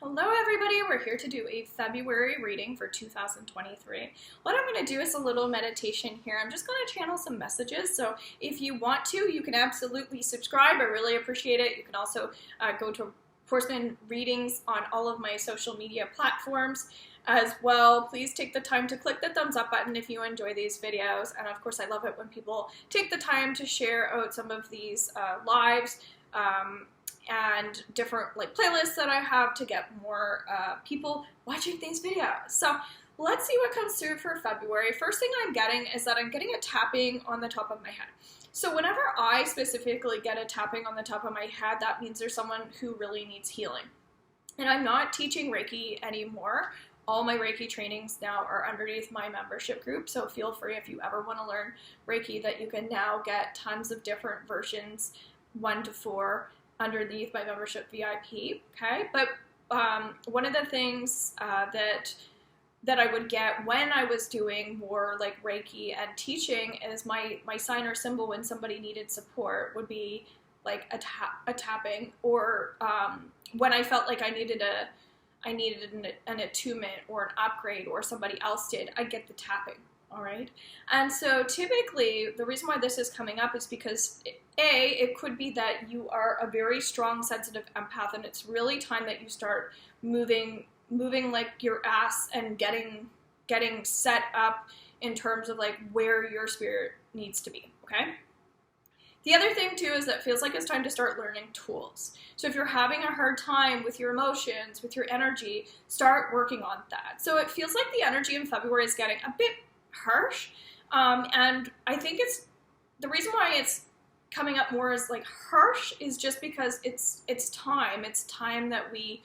Hello everybody, we're here to do a February reading for 2023. What I'm going to do is a little meditation here. I'm just going to channel some messages, so if you want to, you can absolutely subscribe. I really appreciate it. You can also go to Horseman Readings on all of my social media platforms as well. Please take the time to click the thumbs up button if you enjoy these videos, and of course I love it when people take the time to share out some of these lives and different playlists that I have to get more people watching these videos. So let's see what comes through for February. First thing I'm getting is that I'm getting a tapping on the top of my head. So whenever I specifically get a tapping on the top of my head, that means there's someone who really needs healing. And I'm not teaching Reiki anymore. All my Reiki trainings now are underneath my membership group, so feel free if you ever want to learn Reiki that you can now get tons of different versions, 1 to 4, underneath my membership VIP, okay? But one of the things that I would get when I was doing more like Reiki and teaching is my sign or symbol when somebody needed support would be like a tapping, or when I felt like I needed an attunement or an upgrade, or somebody else did, I'd get the tapping. All right. And so typically the reason why this is coming up is because it could be that you are a very strong sensitive empath, and it's really time that you start moving like your ass and getting set up in terms of like where your spirit needs to be. Okay. The other thing too is that it feels like it's time to start learning tools. So if you're having a hard time with your emotions, with your energy, start working on that. So it feels like the energy in February is getting a bit harsh, and I think it's the reason why it's coming up more as like harsh is just because it's time that we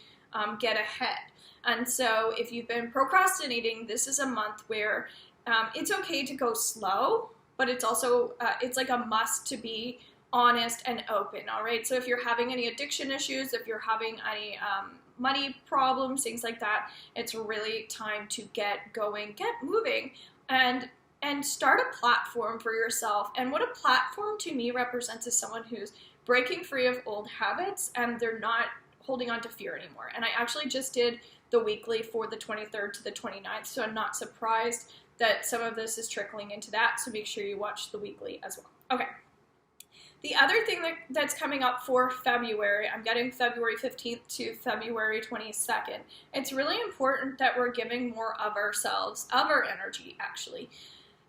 get ahead. And so if you've been procrastinating, this is a month where it's okay to go slow, but it's also it's like a must to be honest and open. All right, so if you're having any addiction issues, if you're having any money problems, things like that, it's really time to get going, get moving, and start a platform for yourself. And what a platform to me represents is someone who's breaking free of old habits and they're not holding on to fear anymore. And I actually just did the weekly for the 23rd to the 29th, so I'm not surprised that some of this is trickling into that, so make sure you watch the weekly as well. Okay. The other thing that's coming up for February, I'm getting February 15th to February 22nd. It's really important that we're giving more of ourselves, of our energy, actually.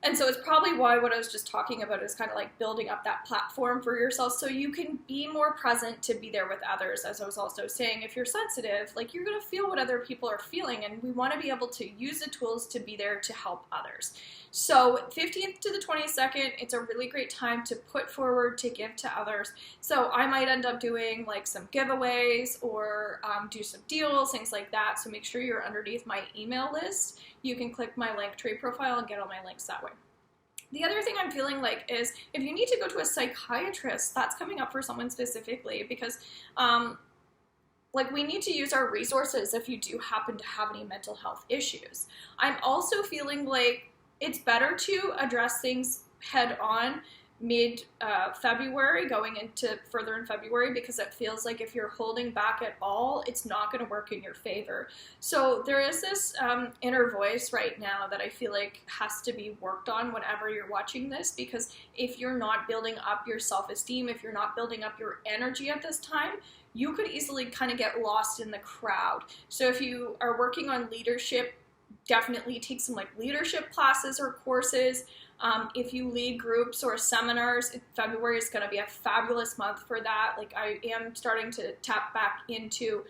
And so it's probably why what I was just talking about is kind of like building up that platform for yourself so you can be more present to be there with others. As I was also saying, if you're sensitive, like you're going to feel what other people are feeling, and we want to be able to use the tools to be there to help others. So 15th to the 22nd, it's a really great time to put forward, to give to others. So I might end up doing like some giveaways or do some deals, things like that. So make sure you're underneath my email list. You can click my Linktree profile and get all my links that way. The other thing I'm feeling like is if you need to go to a psychiatrist, that's coming up for someone specifically, because like we need to use our resources if you do happen to have any mental health issues. I'm also feeling like it's better to address things head on mid-February going into further in February, because it feels like if you're holding back at all, it's not going to work in your favor. So there is this inner voice right now that I feel like has to be worked on whenever you're watching this, because if you're not building up your self-esteem, if you're not building up your energy at this time, you could easily kind of get lost in the crowd. So if you are working on leadership, definitely take some like leadership classes or courses. If you lead groups or seminars, February is going to be a fabulous month for that. Like I am starting to tap back into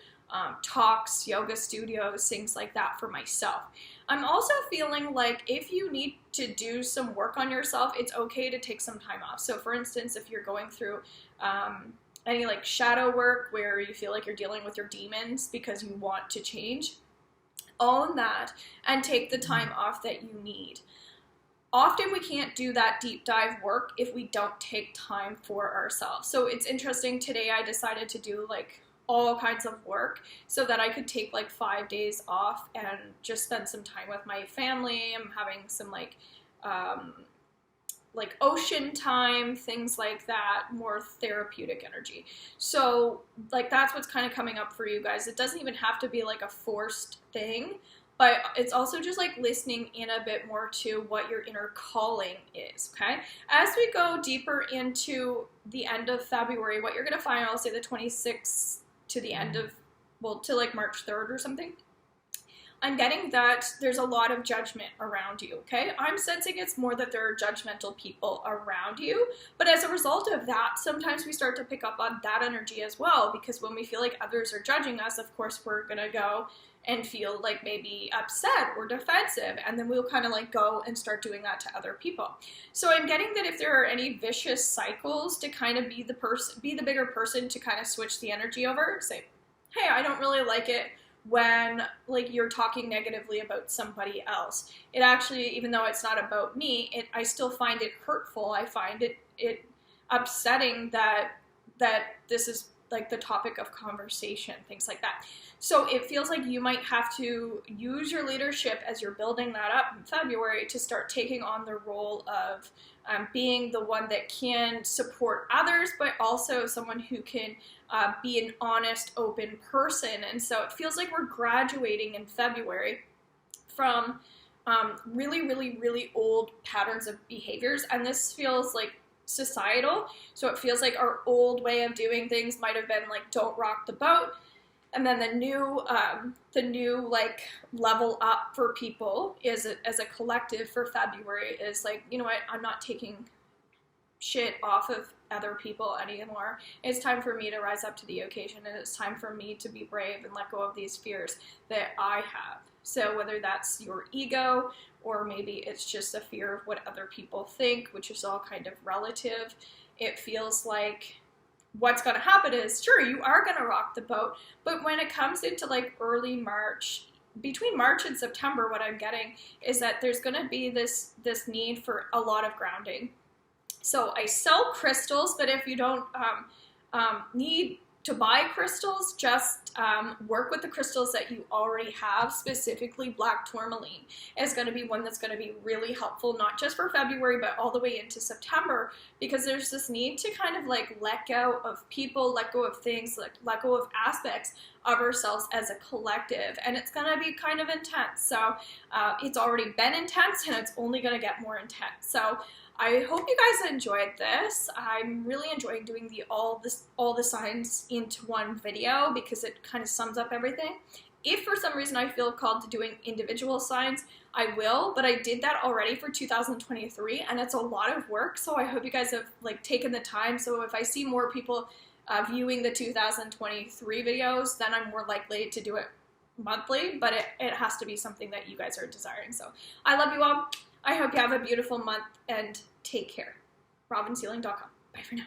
talks, yoga studios, things like that for myself. I'm also feeling like if you need to do some work on yourself, it's okay to take some time off. So for instance, if you're going through any like shadow work where you feel like you're dealing with your demons because you want to change, own that and take the time off that you need. Often we can't do that deep dive work if we don't take time for ourselves. So it's interesting, today I decided to do like all kinds of work so that I could take like 5 days off and just spend some time with my family. I'm having some like ocean time, things like that, more therapeutic energy. So like that's what's kind of coming up for you guys. It doesn't even have to be like a forced thing, but it's also just like listening in a bit more to what your inner calling is, okay? As we go deeper into the end of February, what you're going to find, I'll say the 26th to the end of, well, to like March 3rd or something, I'm getting that there's a lot of judgment around you, okay? I'm sensing it's more that there are judgmental people around you, but as a result of that, sometimes we start to pick up on that energy as well, because when we feel like others are judging us, of course, we're going to go and feel like maybe upset or defensive, and then we'll kind of like go and start doing that to other people. So I'm getting that if there are any vicious cycles, to kind of be the bigger person to kind of switch the energy over, say, hey, I don't really like it when like you're talking negatively about somebody else. It actually, even though it's not about me, I still find it hurtful. I find it upsetting that this is like the topic of conversation, things like that. So it feels like you might have to use your leadership as you're building that up in February to start taking on the role of being the one that can support others, but also someone who can be an honest, open person. And so it feels like we're graduating in February from really, really, really old patterns of behaviors. And this feels like societal. So it feels like our old way of doing things might have been like, don't rock the boat. And then the new like level up for people is as a collective for February is like, you know what, I'm not taking shit off of other people anymore. It's time for me to rise up to the occasion, and it's time for me to be brave and let go of these fears that I have. So whether that's your ego, or maybe it's just a fear of what other people think, which is all kind of relative, it feels like what's going to happen is, sure, you are going to rock the boat, but when it comes into like early March, between March and September, what I'm getting is that there's going to be this need for a lot of grounding. So I sell crystals, but if you don't need to buy crystals, just work with the crystals that you already have. Specifically, black tourmaline is going to be one that's going to be really helpful, not just for February, but all the way into September, because there's this need to kind of like let go of people, let go of things, let go of aspects of ourselves as a collective, and it's going to be kind of intense. So it's already been intense, and it's only going to get more intense. So I hope you guys enjoyed this. I'm really enjoying doing all the signs into one video because it kind of sums up everything. If for some reason I feel called to doing individual signs, I will, but I did that already for 2023, and it's a lot of work, so I hope you guys have like taken the time. So if I see more people viewing the 2023 videos, then I'm more likely to do it monthly, but it has to be something that you guys are desiring. So I love you all. I hope you have a beautiful month, and take care. RobinSealing.com. Bye for now.